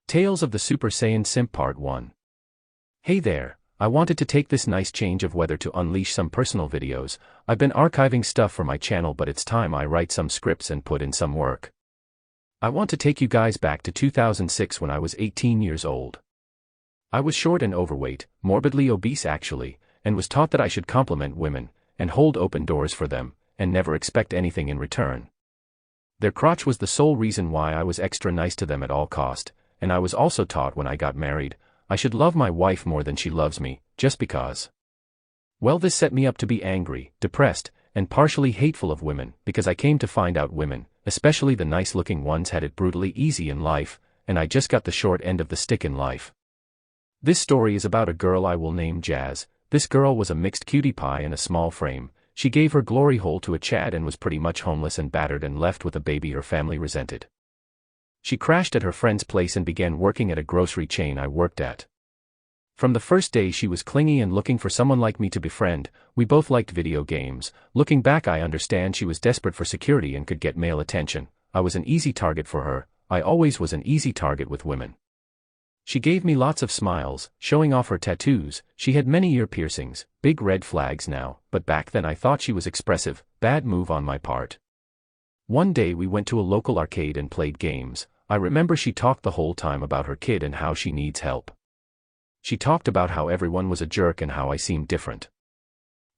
Tales of the Super Saiyan Simp Part 1. Hey there, I wanted to take this nice change of weather to unleash some personal videos. I've been archiving stuff for my channel, but it's time I write some scripts and put in some work. I want to take you guys back to 2006 when I was 18 years old. I was short and overweight, morbidly obese actually, and was taught that I should compliment women, and hold open doors for them, and never expect anything in return. Their crotch was the sole reason why I was extra nice to them at all cost. And I was also taught when I got married, I should love my wife more than she loves me, just because. Well, this set me up to be angry, depressed, and partially hateful of women, because I came to find out women, especially the nice-looking ones, had it brutally easy in life, and I just got the short end of the stick in life. This story is about a girl I will name Jazz. This girl was a mixed cutie pie in a small frame. She gave her glory hole to a Chad and was pretty much homeless and battered and left with a baby her family resented. She crashed at her friend's place and began working at a grocery chain I worked at. From the first day she was clingy and looking for someone like me to befriend. We both liked video games. Looking back, I understand she was desperate for security and could get male attention. I was an easy target for her. I always was an easy target with women. She gave me lots of smiles, showing off her tattoos. She had many ear piercings, big red flags now, but back then I thought she was expressive. Bad move on my part. One day we went to a local arcade and played games. I remember she talked the whole time about her kid and how she needs help. She talked about how everyone was a jerk and how I seemed different.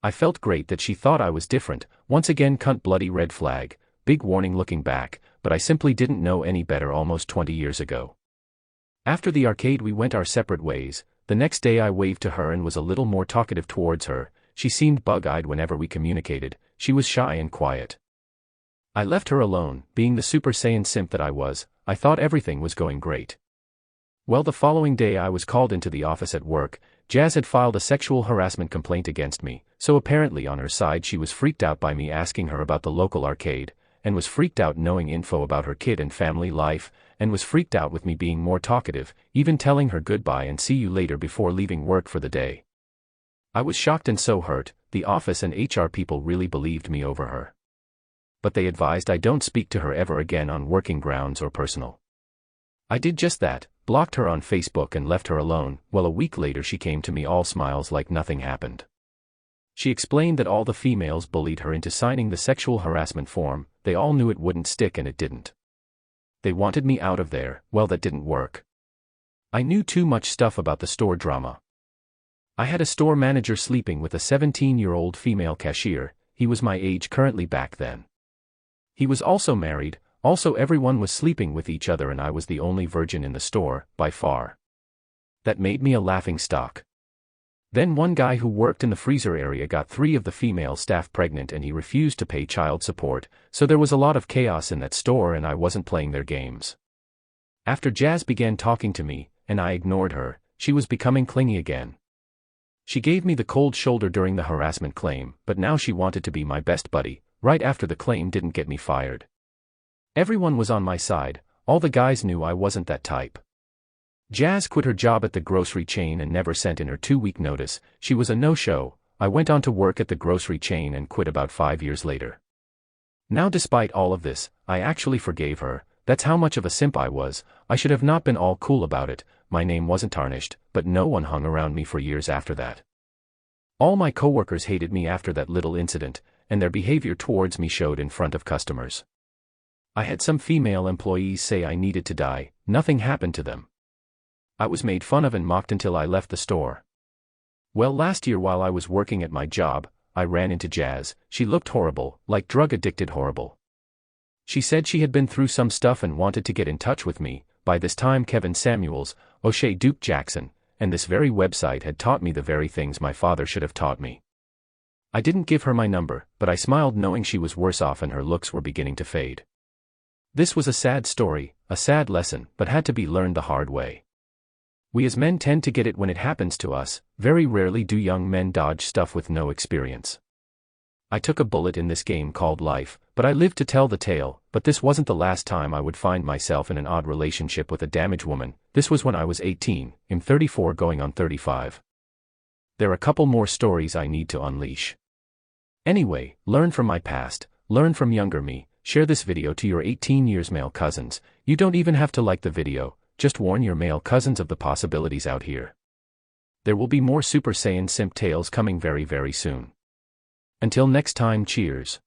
I felt great that she thought I was different. Once again, cunt, bloody red flag, big warning looking back, but I simply didn't know any better almost 20 years ago. After the arcade we went our separate ways. The next day I waved to her and was a little more talkative towards her. She seemed bug-eyed whenever we communicated. She was shy and quiet. I left her alone. Being the Super Saiyan simp that I was, I thought everything was going great. Well, the following day I was called into the office at work. Jazz had filed a sexual harassment complaint against me, so apparently on her side she was freaked out by me asking her about the local arcade, and was freaked out knowing info about her kid and family life, and was freaked out with me being more talkative, even telling her goodbye and see you later before leaving work for the day. I was shocked and so hurt. The office and HR people really believed me over her. But they advised I don't speak to her ever again on working grounds or personal. I did just that, blocked her on Facebook and left her alone. Well, a week later she came to me all smiles like nothing happened. She explained that all the females bullied her into signing the sexual harassment form. They all knew it wouldn't stick and it didn't. They wanted me out of there. Well, that didn't work. I knew too much stuff about the store drama. I had a store manager sleeping with a 17-year-old female cashier. He was my age currently back then. He was also married. Also, everyone was sleeping with each other and I was the only virgin in the store, by far. That made me a laughingstock. Then one guy who worked in the freezer area got 3 of the female staff pregnant and he refused to pay child support, so there was a lot of chaos in that store and I wasn't playing their games. After Jazz began talking to me, and I ignored her, she was becoming clingy again. She gave me the cold shoulder during the harassment claim, but now she wanted to be my best buddy. Right after the claim didn't get me fired. Everyone was on my side. All the guys knew I wasn't that type. Jazz quit her job at the grocery chain and never sent in her 2-week notice. She was a no-show. I went on to work at the grocery chain and quit about 5 years later. Now, despite all of this, I actually forgave her. That's how much of a simp I was. I should have not been all cool about it. My name wasn't tarnished, but no one hung around me for years after that. All my coworkers hated me after that little incident, and their behavior towards me showed in front of customers. I had some female employees say I needed to die. Nothing happened to them. I was made fun of and mocked until I left the store. Well, last year while I was working at my job, I ran into Jazz. She looked horrible, like drug-addicted horrible. She said she had been through some stuff and wanted to get in touch with me. By this time Kevin Samuels, O'Shea Duke Jackson, and this very website had taught me the very things my father should have taught me. I didn't give her my number, but I smiled knowing she was worse off and her looks were beginning to fade. This was a sad story, a sad lesson, but had to be learned the hard way. We as men tend to get it when it happens to us. Very rarely do young men dodge stuff with no experience. I took a bullet in this game called life, but I lived to tell the tale. But this wasn't the last time I would find myself in an odd relationship with a damaged woman. This was when I was 18, I'm 34 going on 35. There are a couple more stories I need to unleash. Anyway, learn from my past, learn from younger me. Share this video to your 18 years male cousins. You don't even have to like the video, Just warn your male cousins of the possibilities out here. There will be more Super Saiyan Simp tales coming very soon. Until next time, cheers.